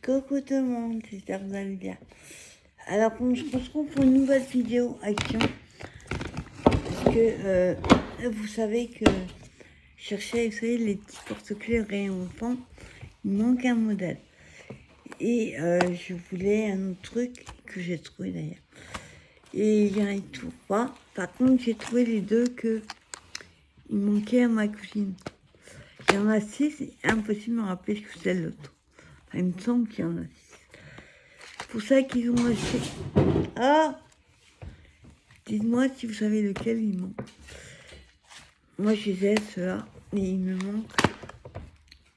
Coucou tout le monde, j'espère que vous allez bien. Alors, on se retrouve pour une nouvelle vidéo action. Parce que vous savez que je cherchais, vous savez, les petits porte-clés rayon enfant, il manque un modèle. Et je voulais un autre truc que j'ai trouvé d'ailleurs. Et il n'y en a toujours pas. Par contre, j'ai trouvé les deux que il manquait à ma cousine. Il y en a 6, c'est impossible de me rappeler ce que c'est l'autre. Enfin, il me semble qu'il y en a 6. C'est pour ça qu'ils ont acheté. Ah! Dites-moi si vous savez lequel il manque. Moi, je les ai, ceux-là, mais il me manque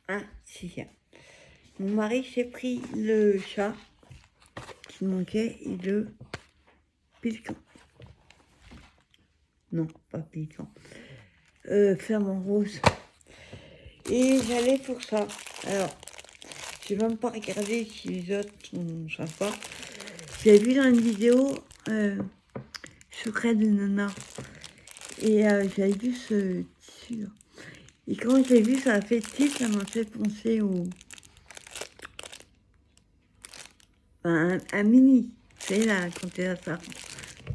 un sixième. Mon mari s'est pris le chat qui manquait et le pélican. Non, pas pélican. Flamant rose. Et j'allais pour ça. Alors, j'ai même pas regardé si les autres sont sympas. J'ai vu dans une vidéo Secret de Nana. Et j'avais vu ce tissu. Et quand j'ai vu, ça a fait tilt, ça m'a fait penser au. Enfin, un mini. Tu sais, là, quand elle a sa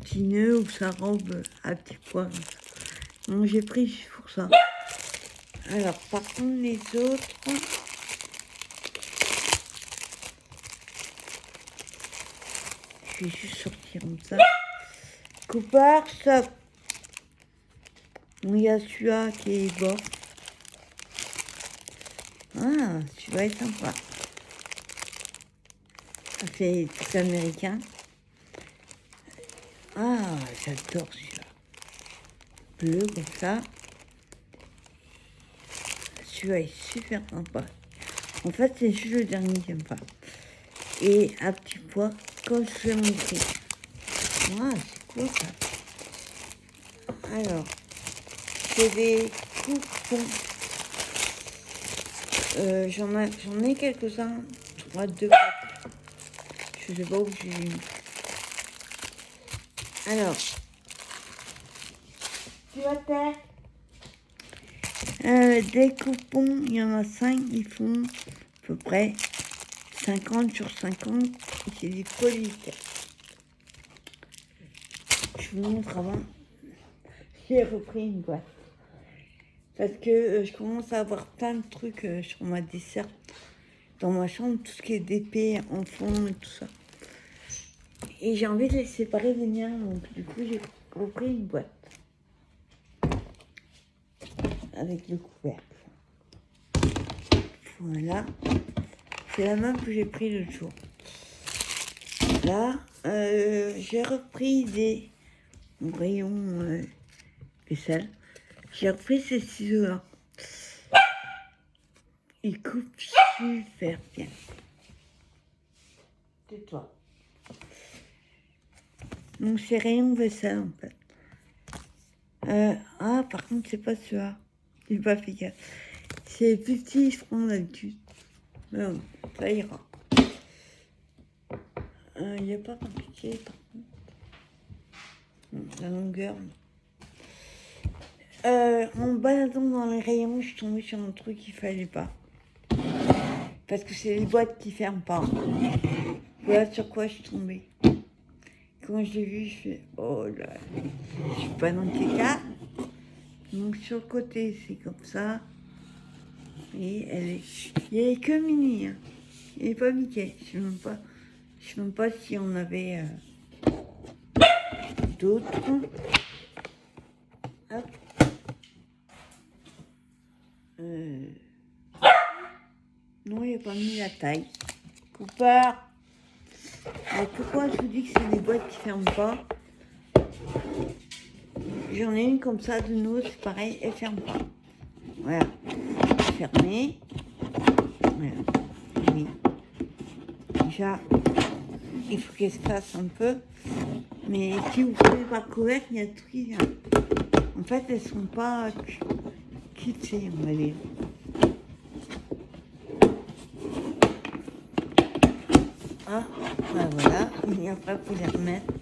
petit nœud ou sa robe à petits pois. Donc j'ai pris juste pour ça. Alors, par contre, les autres. Je vais juste sortir comme ça. Cooper, stop. Bon, il y a celui-là qui est bas. Ah, celui-là est sympa. Ça fait tout américain. Ah, j'adore celui-là. Bleu comme ça. Celui-là est super sympa. En fait, c'est juste le dernier que j'aime pas. Et à petit pois, comme je l'ai montré. Ah, c'est cool ça. Alors, c'est des coupons. J'en ai quelques-uns. 3, 2, 4. Je sais pas où j'ai mis. Alors, tu vas faire des coupons, il y en a 5, ils font à peu près 50 sur 50. Et c'est des polytech. Je vous montre avant. J'ai repris une boîte. Parce que je commence à avoir plein de trucs sur ma dessert dans ma chambre, tout ce qui est d'épée, enfant et tout ça. Et j'ai envie de les séparer des miens, donc du coup j'ai repris une boîte. Avec le couvercle. Voilà. C'est la même que j'ai pris l'autre jour. Là, j'ai repris des rayons vaisselle. J'ai repris ces ciseaux-là. Ils coupent super bien. Tais-toi. Donc c'est rayon vaisselle en fait. Ah, par contre, c'est pas celui-là. J'ai pas fait gaffe. C'est plus petit, je prends d'habitude. Mais bon, ça ira. Il n'y a pas compliqué par contre. Non, la longueur. En baladant dans les rayons, je suis tombée sur un truc qu'il fallait pas. Parce que c'est les boîtes qui ferment pas. Voilà sur quoi je suis tombée. Quand je l'ai vu, je fais oh là, je suis pas dans le caca. Donc sur le côté, c'est comme ça. Et il n'y avait que Minnie. Hein. Il n'y avait pas Mickey. Je ne sais même pas si on avait d'autres. Hop. Non, il n'y a pas mis la taille. Cooper. Alors pourquoi je vous dis que c'est des boîtes qui ne ferment pas? J'en ai une comme ça de nous, c'est pareil, elle ne ferme pas. Voilà. Fermée. Voilà. Oui. Déjà, il faut qu'elle se fasse un peu. Mais si vous prenez par couvercle, il y a tout qui vient. En fait, elles ne sont pas quittées, on va dire. Ah, ben voilà. Et après, il faut les remettre.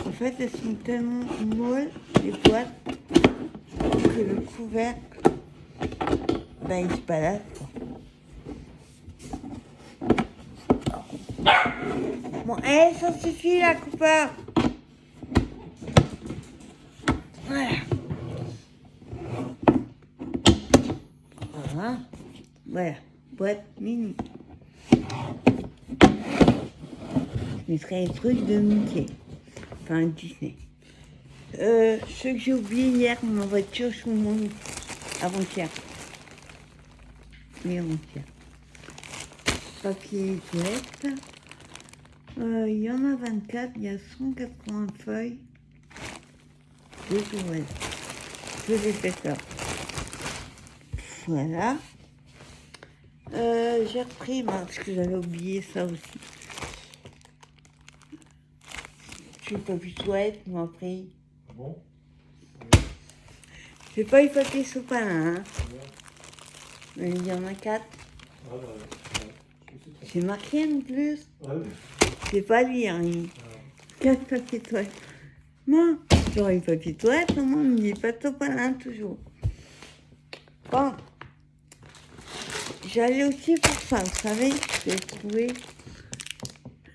En fait, elles sont tellement molles, les boîtes, que le couvercle, ben, il se balade, quoi. Bon, allez, ça suffit là, Cooper. Voilà. Voilà. Voilà. Boîte mini. Je mettrai les trucs de Mickey. Enfin, Disney. Ce que j'ai oublié hier, ma voiture, je me demande avant-hier. Oui, avant-hier. Papier toilette. Il y en a 24, il y a 180 feuilles. Deux toilettes. Deux épaisseurs. Voilà. J'ai repris, parce que j'avais oublié ça aussi. Je suis pas plus toilette, ils m'ont pris. Bon. J'ai pas eu papier sopalin, hein. Mais il y en a 4. Ah, bah, ouais. J'ai marqué en plus. Ouais, oui. C'est pas lire, hein. 4 papiers toilettes. Non, j'aurais eu papier toilette, non, mais il n'y a pas de sopalin toujours. Bon. J'allais aussi pour ça, vous savez, j'ai trouvé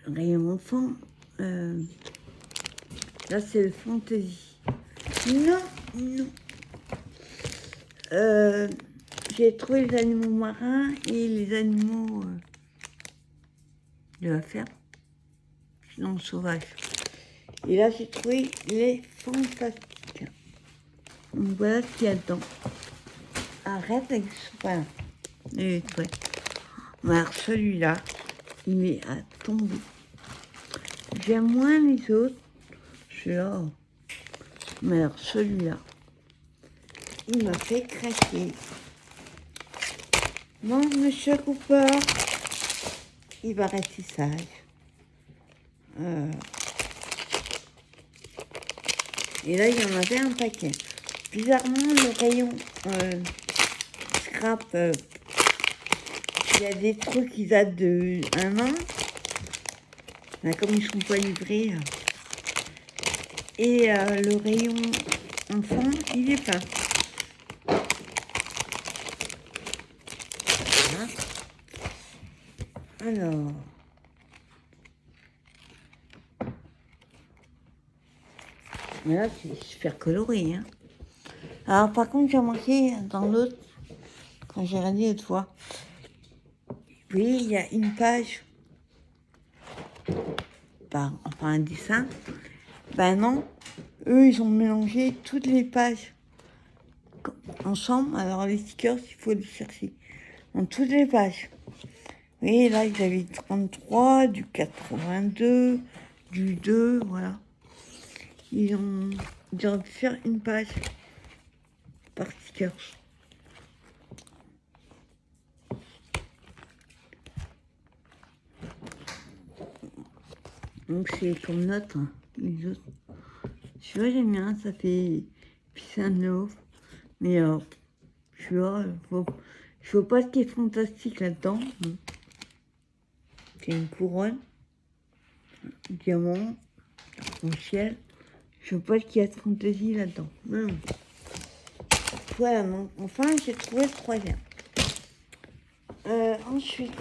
un rayon enfant. Là, c'est le fantasy. Non, non. J'ai trouvé les animaux marins et les animaux de la ferme, sinon sauvages. Et là, j'ai trouvé les fantastiques. Donc voilà ce qu'il y a dedans. Arrête avec ce pain. Mais alors celui-là, il est à tomber. J'aime moins les autres. Je suis là. Mais alors celui-là, il m'a fait craquer. Non, monsieur Cooper, il va rester sage. Et là, il y en avait un paquet. Bizarrement, le rayon scrap, il y a des trucs qui datent de 1 an. Là, comme ils ne sont pas livrés. Là. Et le rayon enfant, il est plein. Voilà. Alors. Mais là, c'est super coloré. Hein. Alors, par contre, j'ai remarqué dans l'autre, quand j'ai regardé l'autre fois, oui, il y a une page, enfin un dessin. Ben non, eux, ils ont mélangé toutes les pages ensemble. Alors, les stickers, il faut les chercher dans toutes les pages. Oui, là, ils avaient 33, du 82, du 2, voilà. Ils ont dû faire une page par stickers. Donc c'est comme notre, hein, les autres. Je vois, j'aime bien, ça fait Peace and Love. Mais je vois, je vois pas ce qui est fantastique là-dedans. Bon. C'est une couronne, un diamant, au ciel. Je vois pas ce qu'il y a de fantaisie là-dedans. Non. Voilà, donc, enfin, j'ai trouvé le troisième. Ensuite,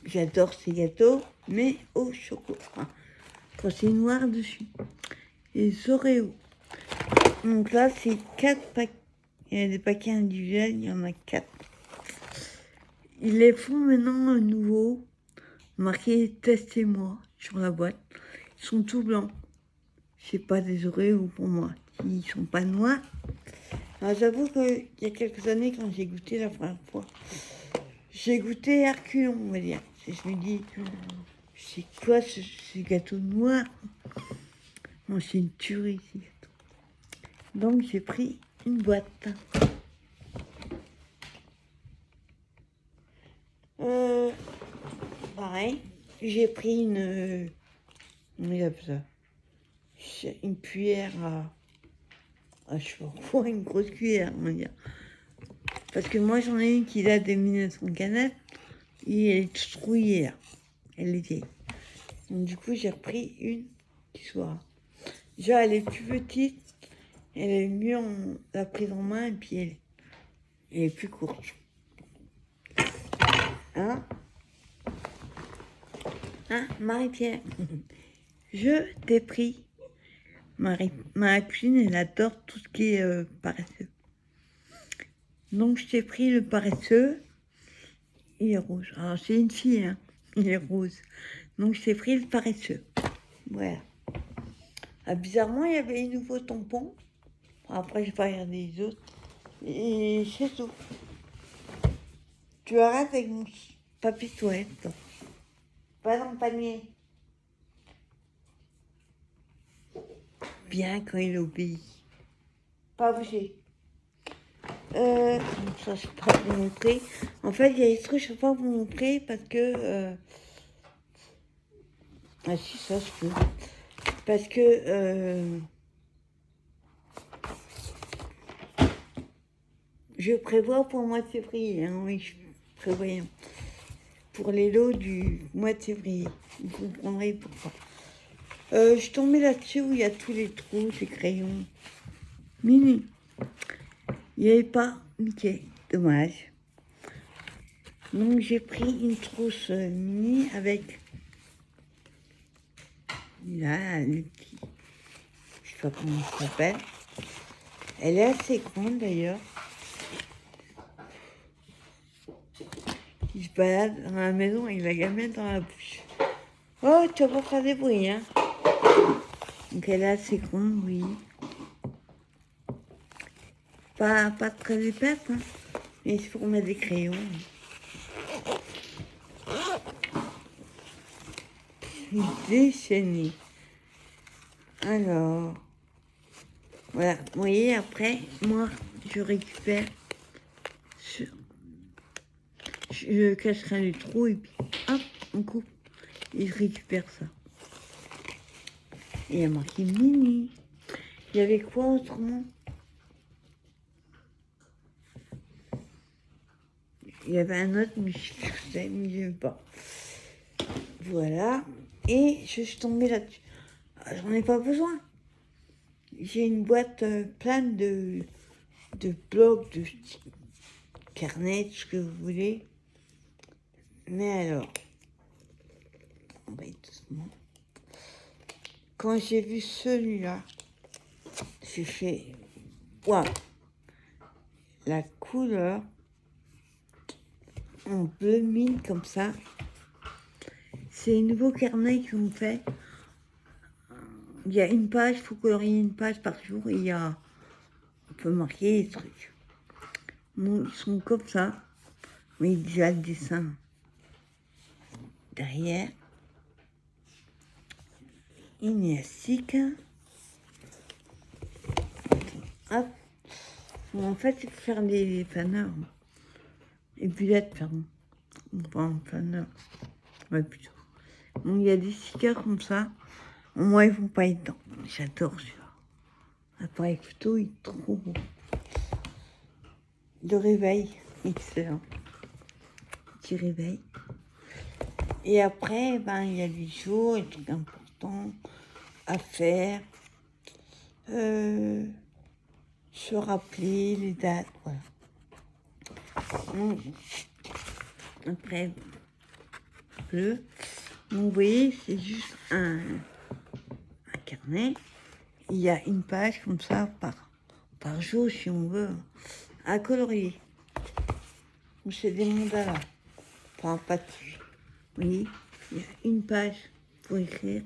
j'adore ces gâteaux, mais au chocolat. Quand c'est noir dessus. Les Oreos. Donc là, c'est 4 paquets. Il y a des paquets individuels, il y en a 4. Ils les font maintenant à nouveau. Marqué testez-moi sur la boîte. Ils sont tout blancs. C'est pas des Oreos pour moi. Ils sont pas noirs. Alors j'avoue qu'il y a quelques années, quand j'ai goûté la première fois, j'ai goûté Herculon, on va dire. Je me dis, c'est quoi ce gâteau noir? Non, c'est une tuerie, ce gâteau. Donc j'ai pris une boîte. Pareil, j'ai pris une cuillère je sais pas quoi, une grosse cuillère, on va dire. Parce que moi, j'en ai une qui date de 1940 et elle est toute rouillée, là. Elle est vieille. Donc, du coup, j'ai repris une qui soit... Déjà, elle est plus petite, elle est mieux la prise en main et puis elle est plus courte. Hein? Hein, Marie-Pierre, je t'ai pris. Ma copine, elle adore tout ce qui est paresseux. Donc, je t'ai pris le paresseux. Il est rouge. Alors, c'est une fille, hein. Il est rose. Donc, je t'ai pris le paresseux. Voilà. Ah, bizarrement, il y avait un nouveau tampon. Après, j'ai pas regardé les autres. Et c'est tout. Tu arrêtes avec mon papier toilette. Pas dans le panier. Bien quand il obéit. Pas bouger. Ça, je peux pas vous montrer. En fait, il y a des trucs, je peux pas vous montrer parce que... Ah si, ça, je peux. Parce que... je prévois pour le mois de février. Hein, oui, je prévois pour les lots du mois de février. Vous comprendrez pourquoi. Je suis tombée là-dessus où il y a tous les trous, ces crayons. Mini. Il n'y avait pas Mickey. Dommage. Donc j'ai pris une trousse mini avec... Là, le petit... Je sais pas comment ça s'appelle. Elle est assez grande d'ailleurs. Il se balade dans la maison avec la gamelle dans la bouche. Oh, tu vas pas faire des bruits, hein. Donc elle est assez grande, oui. Pas très épaisse, hein. Mais c'est pour mettre des crayons. Déchaîné. Alors, voilà. Vous voyez, après, moi, je récupère. Je cacherai le trou et puis, hop, on coupe. Et je récupère ça. Et il y a marqué mini. Il y avait quoi autrement? Il y avait un autre, mais je ne sais pas. Voilà. Et je suis tombée là-dessus. J'en ai pas besoin. J'ai une boîte pleine de blocs, de carnets, ce que vous voulez. Mais alors, on va y doucement. Quand j'ai vu celui-là, j'ai fait waouh! La couleur en bleu mine comme ça. C'est les nouveaux carnets qu'ils ont fait. Il y a une page, il faut colorier une page par jour et on peut marquer les trucs. Bon, ils sont comme ça, mais il y a le dessin derrière. Une élastique. Hop. Bon, en fait, il faut faire des faneurs. Les bullettes, pardon. Enfin, faneurs. Ouais, plutôt. Bon, il y a des stickers comme ça. Moi, ils vont pas être dedans. J'adore celui-là. L'appareil photo, il est trop beau. Le réveil, excellent. Petit réveil. Et après, ben, il y a des jours, des trucs importants à faire. Se rappeler les dates, voilà. Donc, après, bleu. Donc, vous voyez, c'est juste un carnet. Il y a une page comme ça par jour, si on veut, à colorier. Donc, c'est des mandalas. Enfin, pas dessus. Vous voyez, il y a une page pour écrire,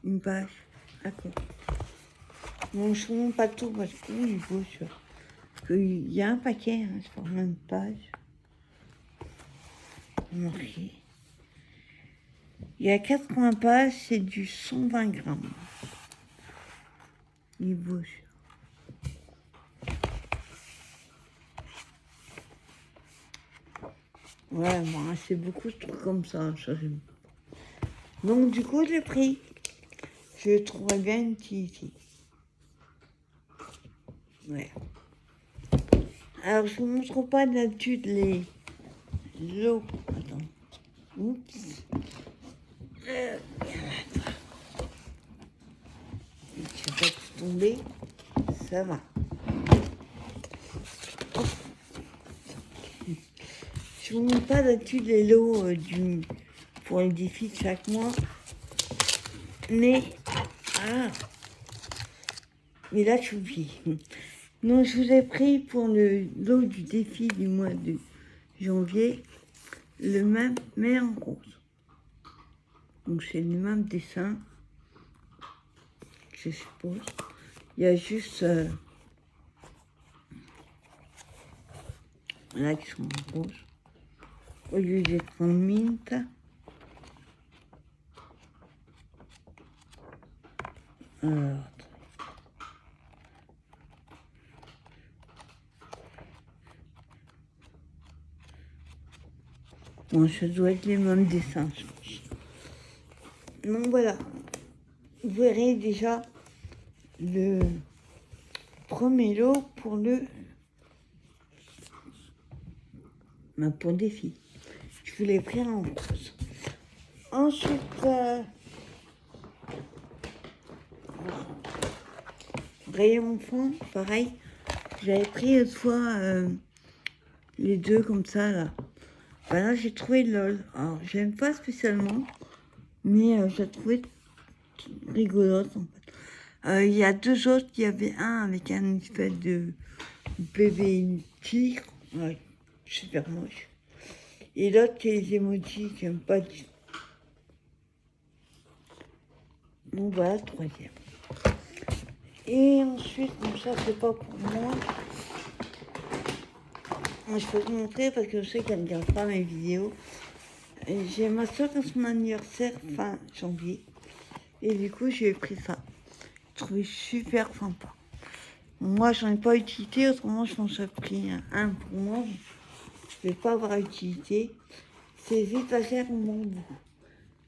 une page à colorier. Bon, je ne montre pas tout parce qu'il faut sûr. Il y a un paquet, hein, sur la même page. Marqué. Il y a 80 pages, c'est du 120 grammes. Il est beau, ouais, moi, c'est beaucoup de trucs comme ça. Donc, du coup, je l'ai pris. Je trouverais bien une utilité. Ouais. Alors, je ne vous montre pas d'habitude l'eau. Attends. Oups. Je vais pas tout tomber. Ça va. Je ne vous montre pas d'habitude les lots du pour le défi de chaque mois. Mais là, je oublie. Donc, je vous ai pris pour le lot du défi du mois de janvier le même, mais en rose. Donc, c'est le même dessin, je suppose. Il y a juste là qui sont en rose. Au lieu d'être en mint. Alors, bon, ça doit être les mêmes dessins, je pense. Donc voilà, vous verrez déjà le premier lot pour le pour le défi. Je vous l'ai pris en rose. Ensuite, rayon fond, pareil. J'avais pris une fois les deux comme ça là. Ben là j'ai trouvé LOL. Alors j'aime pas spécialement, mais j'ai trouvé rigolote en fait. Il y a deux autres, il y avait un avec un espèce de bébé tigre, ouais, super moche. Et l'autre qui est les emojis que j'aime pas du tout. Donc voilà, le troisième. Et ensuite, bon ça c'est pas pour moi. Je peux vous montrer parce que je sais qu'elle ne regarde pas mes vidéos. Et j'ai ma soeur à son anniversaire fin janvier. Et du coup, j'ai pris ça. Je trouvais super sympa. Moi, j'en ai pas utilité, autrement, je m'en serais pris un pour moi. Je vais pas avoir utilité. C'est les étagères en bambou.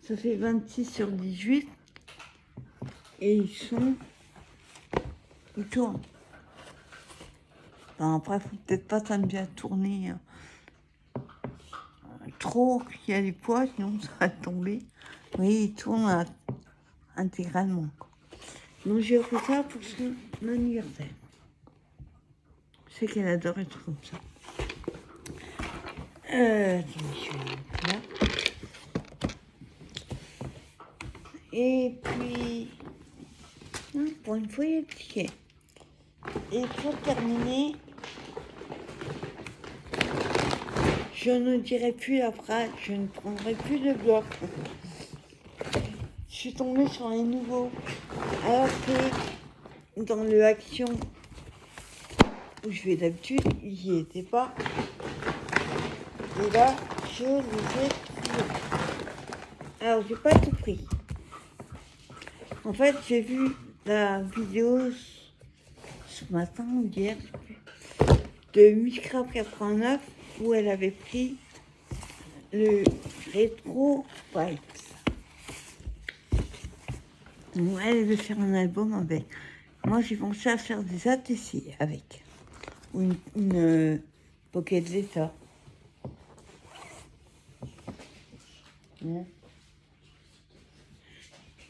Ça fait 26 sur 18. Et ils tournent. Enfin, après, faut peut-être pas s'amuser à tourner trop qu'il y a du poids, sinon ça va tomber. Oui, il tourne intégralement. Donc j'ai fait ça pour son anniversaire. Je sais qu'elle adore être comme ça. Attendez, je vais mettre là. Et puis, pour une fois, il y a le ticket. Et pour terminer, je ne dirai plus la phrase, je ne prendrai plus de bloc. Je suis tombée sur les nouveaux. Alors que dans le Action où je vais d'habitude, il n'y était pas. Et là, je les ai trouvés. Alors, j'ai pas tout pris. En fait, j'ai vu la vidéo ce matin ou hier, je sais plus, de Micrab 89 où elle avait pris le Retro Vibes. Donc, elle veut faire un album avec. Moi, j'ai pensé à faire des ATC avec. Ou une Pocket Letter.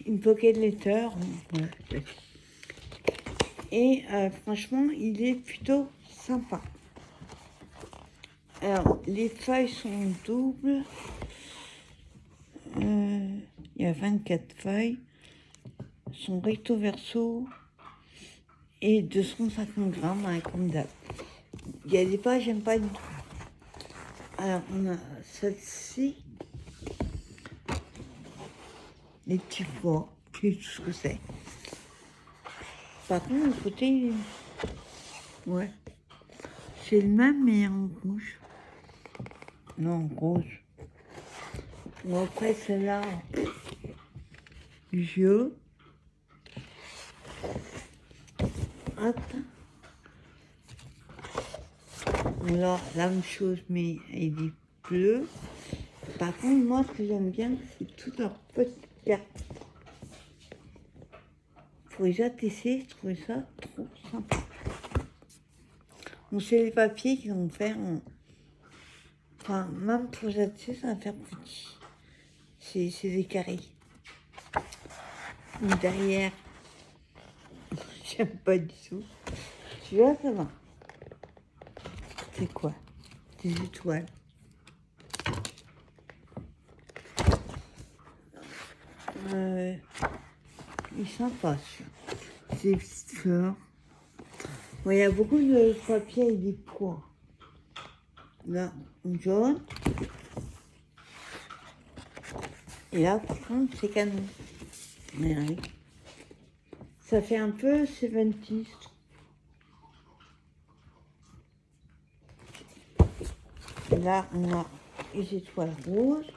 Une Pocket Letter. Ouais. Et franchement, il est plutôt sympa. Alors, les feuilles sont doubles. Il y a 24 feuilles. Sont recto verso. Et 250 grammes, hein, comme d'hab. Il y a des pages, j'aime pas du tout. Alors, on a celle-ci. Les petits pois. Je sais tout ce que c'est. Par contre, le côté, ouais, c'est le même, mais en rouge. Non, en rose. Bon, après, celle-là, je... Hop. Alors, la même chose, mais elle est bleue. Par contre, moi, ce que j'aime bien, c'est toutes leurs petites cartes. Pour les ATC, je trouvais ça trop sympa. Donc, c'est les papiers qui vont faire... Enfin, même pour les ATC, ça va faire petit. C'est des carrés. Donc, derrière, j'aime pas du tout. Celui-là, ça va. C'est quoi? Des étoiles. il est sympa, celui-là. C'est des petites fleurs. Bon, il y a beaucoup de papier et des pois. Là, en jaune. Et là, par contre, c'est canon. Mais oui. Ça fait un peu 70s. Et là, on a les étoiles roses.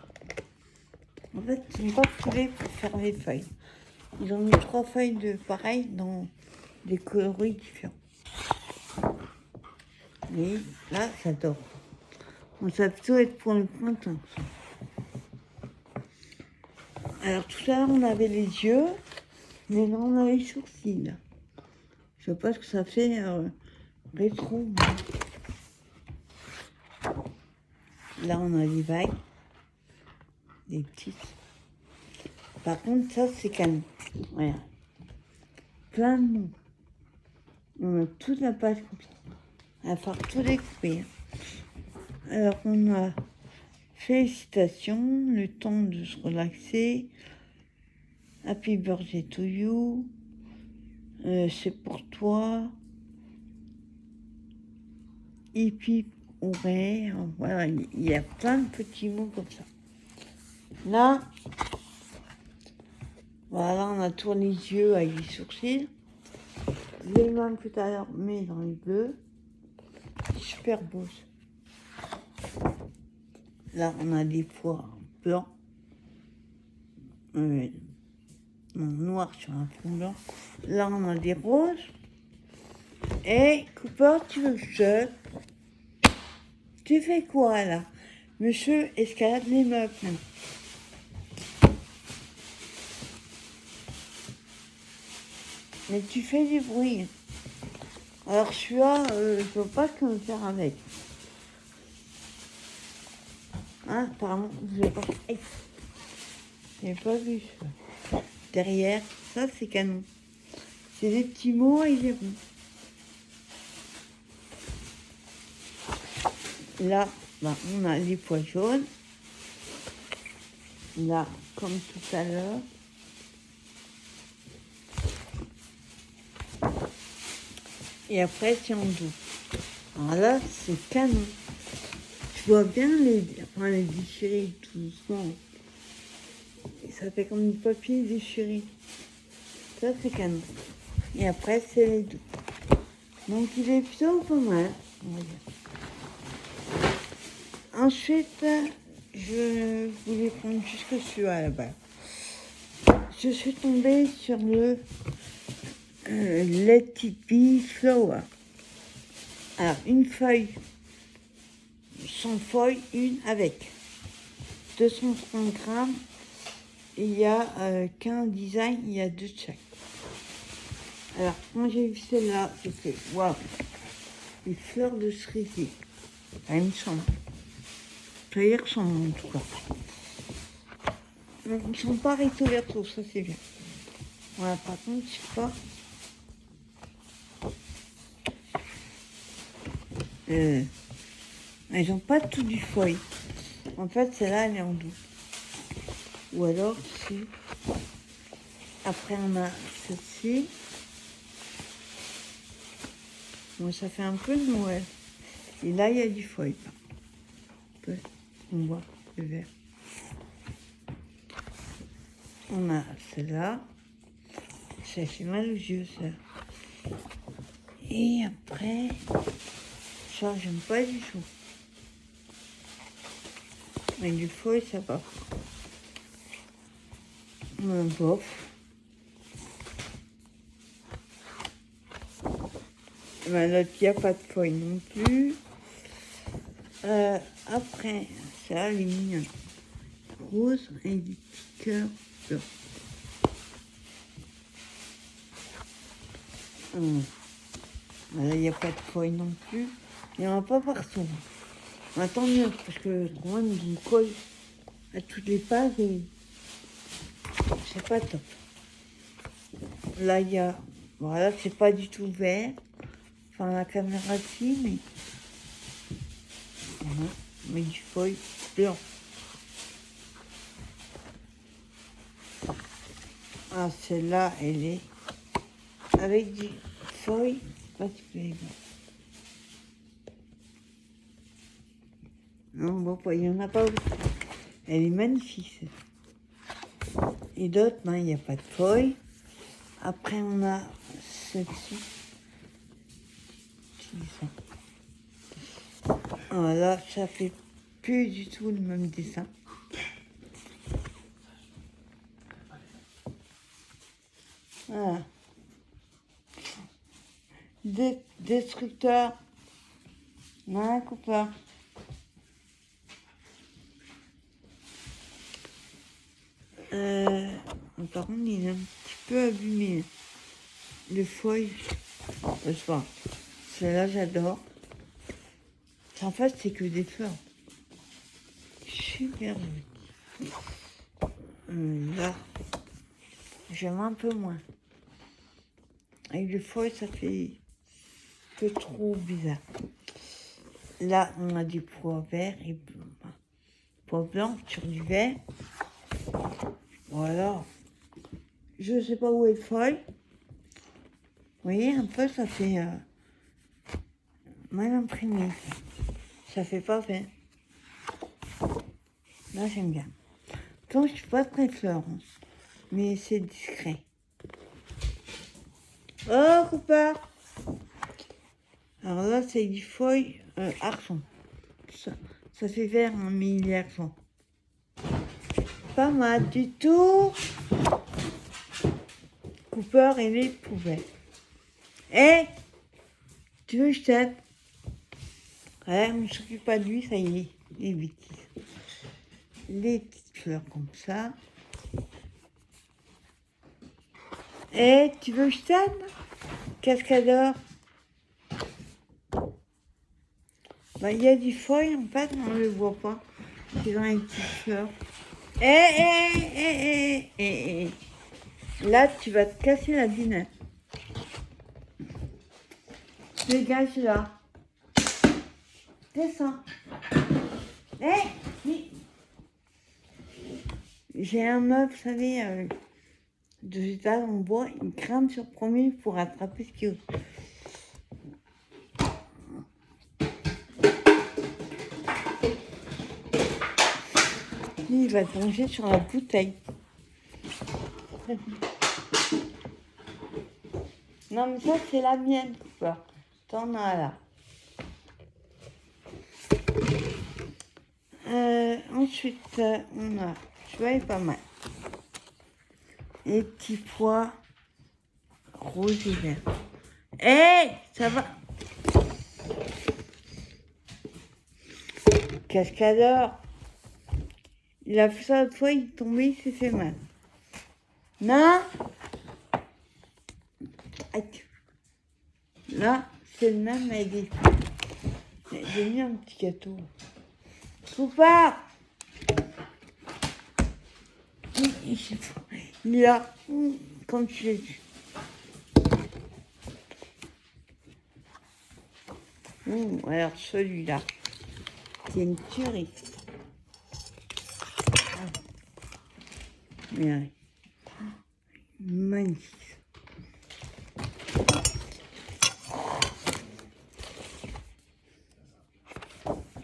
En fait, ils n'ont pas coulé pour faire les feuilles. Ils ont mis 3 feuilles de pareil dans des coloris différents. Mais là, j'adore. Bon, ça va plutôt être pour le printemps. Alors tout à l'heure, on avait les yeux, mais là, on a les sourcils. Je sais pas ce que ça fait rétro. Là, on a des vagues, des petites. Par contre, ça, c'est canon. Voilà. Plein de mots. On a toute la page comme ça. Il va falloir tout découper. Alors, on a félicitations, le temps de se relaxer. Happy birthday to you. C'est pour toi. Hippie, ouais. Voilà, il y a plein de petits mots comme ça. Là, voilà, on a tourné les yeux avec les sourcils. Les mains tout à l'heure, mais dans les bleus. Super beau. Là, on a des pois blancs. Non, noir sur un fond blanc. Là, on a des roses. Et Cooper, tu veux que je... Tu fais quoi, là? Monsieur escalade les meubles. Mais tu fais du bruit. Alors celui-là, je ne veux pas ce qu'on va faire avec. Hein, pardon, je n'ai pas... Hey, j'ai pas vu ça. Derrière, ça c'est canon. C'est des petits mots et des ronds. Là, bah, on a les pois jaunes. Là, comme tout à l'heure. Et après, c'est en doux. Alors là, c'est canon. Tu vois bien les déchirer tout doucement. Et ça fait comme du papier déchiré. Ça, c'est canon. Et après, c'est les doux. Donc, il est plutôt pas mal, on va dire. Ensuite, je voulais prendre jusque celui-là là-bas. Je suis tombée sur le Let It Be Flower. Alors, une feuille sans feuille, une avec. 230 grammes. Et il y a qu'un design, il y a 2 de chaque. Alors, quand j'ai vu celle-là, j'ai fait waouh, les fleurs de cerisier. Il me semble. Ça y ressemble en tout cas. Donc, ils ne sont pas recto verso, ça c'est bien. Voilà, par contre, je sais pas. Elles n'ont pas tout du feuille. En fait, celle-là, elle est en doux. Ou alors, si. Après, on a celle-ci. Bon, ça fait un peu de Noël. Et là, il y a du feuille. On voit le vert. On a celle-là. Ça fait mal aux yeux, ça. Et après, ça, j'aime pas du tout. Mais du feuille, ça va. Bof. Ben, l'autre, il n'y a pas de feuille non plus. Après, ça, elle est mignonne. Rose et des petits cœurs blancs. Là, il n'y a pas de feuilles non plus. Il n'y en a pas partout. Mais tant mieux, parce que moi, ils me collent à toutes les pages et c'est pas top. Là, il y a... Voilà, c'est pas du tout vert. Enfin, la caméra, si, mais... Voilà, mais du feuille blanc. Ah, celle-là, elle est avec des feuilles. Pas si vous allez voir. Non, bon, il n'y en a pas beaucoup. Elle est magnifique. Et d'autres, il n'y a pas de feuilles. Après, on a celle-ci. Voilà, ça fait plus du tout le même dessin. Voilà. Destructeur. Non, Cooper. Par contre, il est un petit peu abîmé. Les feuilles. Je sais pas. Celle-là, j'adore. En fait, c'est que des fleurs. Super joli. Là, j'aime un peu moins. Avec les feuilles, ça fait un peu trop bizarre. Là, on a du pois vert et pois blanc sur du vert. Voilà. Je sais pas où est le feuille. Vous voyez, un peu, ça fait mal imprimé. Ça fait pas fait. Là, j'aime bien. Donc, je suis pas très fleur, hein, mais c'est discret. Oh, Cooper! Alors là, c'est du feuille argent. Ça fait vert, hein, mais il est argent. Pas mal du tout. Cooper et les poubelles. Eh, tu veux que je t'aide? Ouais, on ne s'occupe pas de lui, ça y est, les bêtises. Les petites fleurs comme ça. Eh, tu veux que je t'aide? Cascadeur. Bah, il y a du feuille, en fait, on ne le voit pas. C'est dans les petites fleurs. Eh. Là, tu vas te casser la dinette. Dégage là. Descends. Mais... J'ai un meuble, vous savez, de étage en bois, il grimpe sur le premier pour attraper ce qu'il y a. Il va plonger sur la bouteille. Non, mais ça, c'est la mienne, Cooper. T'en as là. Ensuite, on a, tu vois, il est pas mal. Les petits pois roses et verts. Hé, ça va. Cascadeur. Il a fait ça l'autre fois, il est tombé, il s'est fait mal. Non. Là, c'est le même, mais j'ai mis un petit gâteau. Cooper. Il a, comme tu l'as dit. Alors celui-là, c'est une tuerie. Regardez. Magnifique.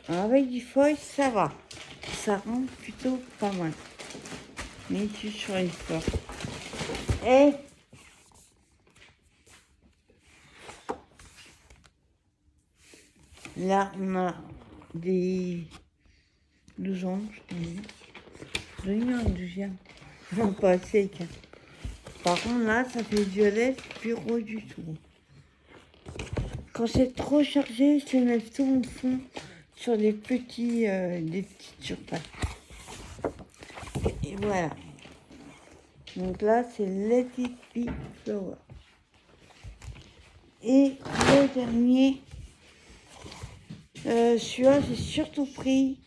Alors avec du feuille, ça va. Ça rend plutôt pas mal. Mais tu sur les fleurs. Et là, on a des losanges. J'en ai mis un deuxième. Non, pas assez. Par contre, là, ça fait violet, plus rose du tout. Quand c'est trop chargé, je mets tout en fond sur des petites surfaces. Et voilà. Donc là, c'est Let It Be Flower. Et le dernier, celui-là, j'ai surtout pris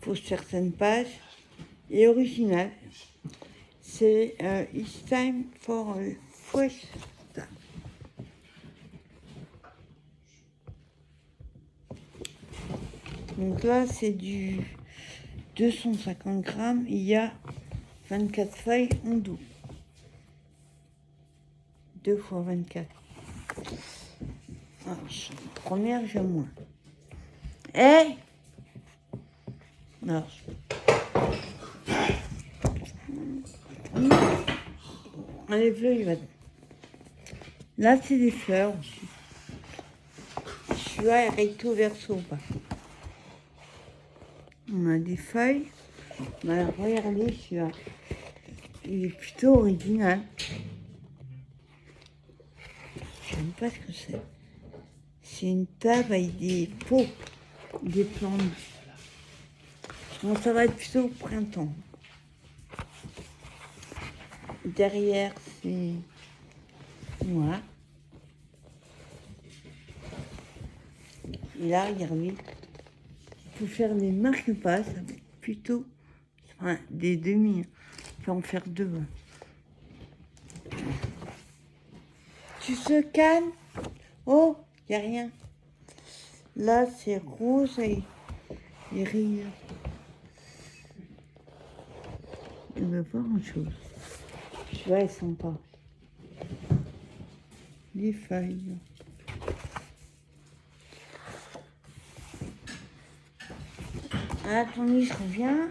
pour certaines pages et original. C'est It's Time for a Fresh Start. Donc là, c'est du 250 grammes. Il y a 24 feuilles en double. 2 fois 24. Ah, première, j'ai moins. Eh non. Les feuilles, va. Là, c'est des fleurs aussi. Celui-là est recto verso ou pas. On a des feuilles. Alors, regardez celui-là. Il est plutôt original. Je ne sais pas ce que c'est. C'est une table avec des pots, des plantes. Bon, ça va être plutôt au printemps. Derrière, c'est noir. Et là, regardez, il faut faire des marque-pas, ça va être plutôt des demi. On peut en faire 2. Tu te calmes? Oh, il n'y a rien. Là, c'est rose et rayures. Il ne veut pas grand-chose. Je vois, elles sont pas. Les feuilles. Ah, attendez, je reviens.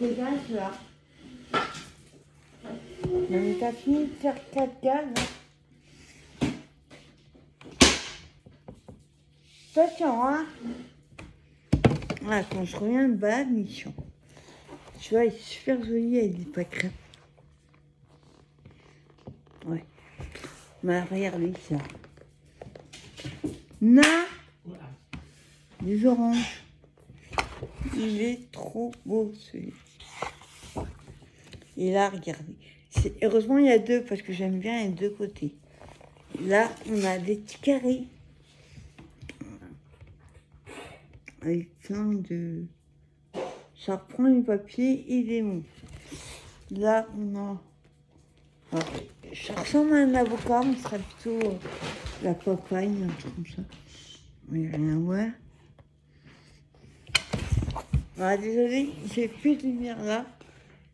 Les gaz, là. Non, mais t'as fini de faire 4 gaz, hein. Attention, hein. Ah, quand je reviens de bas, mission. Tu vois, elle est super jolie avec des pâquerettes. Ouais. Mais regardez ça. Na, des oranges. Il est trop beau, celui-là. Et là, regardez. Heureusement, il y a 2 parce que j'aime bien les 2 côtés. Là, on a des petits carrés. Avec plein de... Ça reprend les papiers et des mots. Là, on a... Alors, ça ressemble à un avocat, mais ce serait plutôt la papaye, un truc comme ça. Mais rien à voir. Ah, désolé, j'ai plus de lumière là.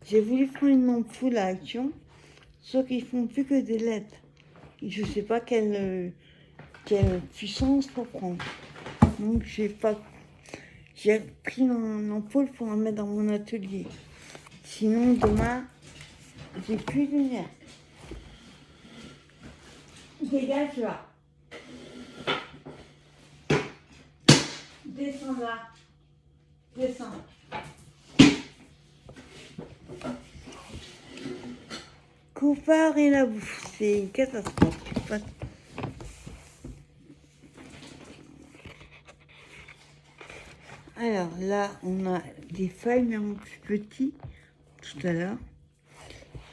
J'ai voulu prendre une ampoule à action, sauf qu'ils font plus que des lettres. Et je sais pas quelle puissance pour prendre. Donc j'ai pris une ampoule pour la mettre dans mon atelier. Sinon demain, j'ai plus de lumière. Dégage là. Descends là. Descends. Cooper et la bouffe, c'est une catastrophe. Alors là, on a des feuilles, mais en plus petits, tout à l'heure.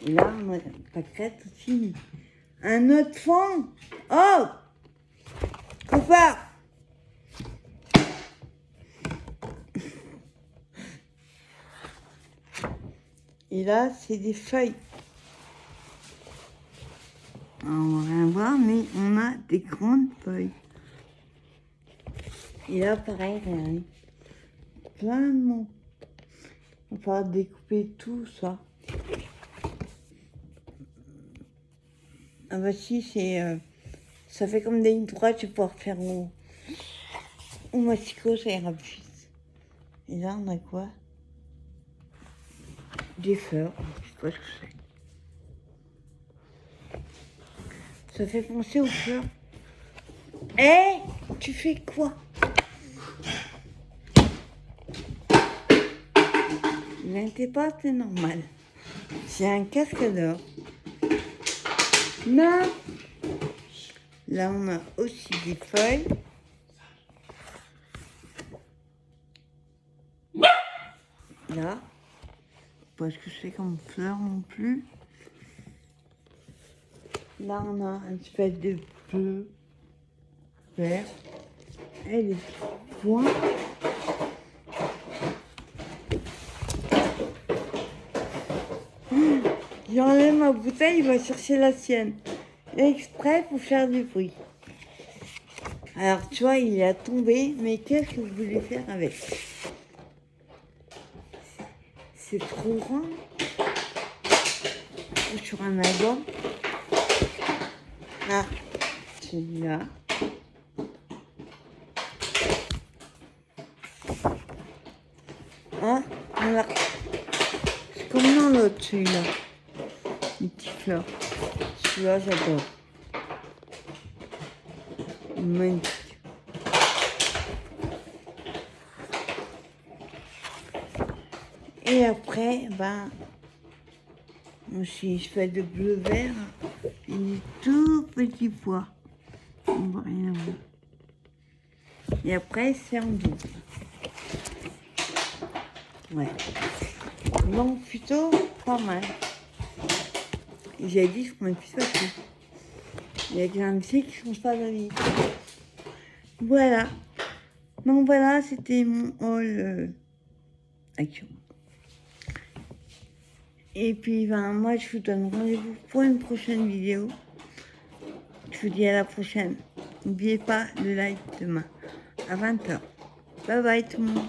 Et là, on a une pâquerette aussi. Un autre fond. Oh, Cooper. Et là, c'est des feuilles. Alors, on va rien voir, mais on a des grandes feuilles. Et là, pareil, regardez. Plein de mots. On va découper tout ça. Ah bah si, ça fait comme des lignes droites, je vais pouvoir faire au mastico, ça ira plus vite. Et là, on a quoi? Des fleurs, je sais pas ce que c'est. Ça fait penser aux fleurs. Hé, tu fais quoi? N'inquiète pas, c'est normal. C'est un cascadeur. Non. Là, on a aussi des feuilles. Là. Pas ce que c'est comme fleur non plus. Là, on a un espèce de bleu, vert. Et des points. J'enlève ma bouteille, il va chercher la sienne. Exprès pour faire du bruit. Alors, tu vois, il est tombé, mais qu'est-ce que vous voulez faire avec? C'est trop grand. Sur un album. Ah, celui-là. Ah, voilà. C'est comme dans l'autre, celui-là. Les petits fleurs. Celui-là, j'adore. Magnifique. Et après, ben, aussi, je fais de bleu-vert et des tout petits pois. On voit rien voir. Et après, c'est en double. Ouais. Donc, plutôt pas mal. J'ai dit, je prends plus facile. Il y a des invités qui ne sont pas d'avis. Voilà. Donc voilà, c'était mon haul action. Et puis, ben, moi, je vous donne rendez-vous pour une prochaine vidéo. Je vous dis à la prochaine. N'oubliez pas le live demain à 20h. Bye bye tout le monde.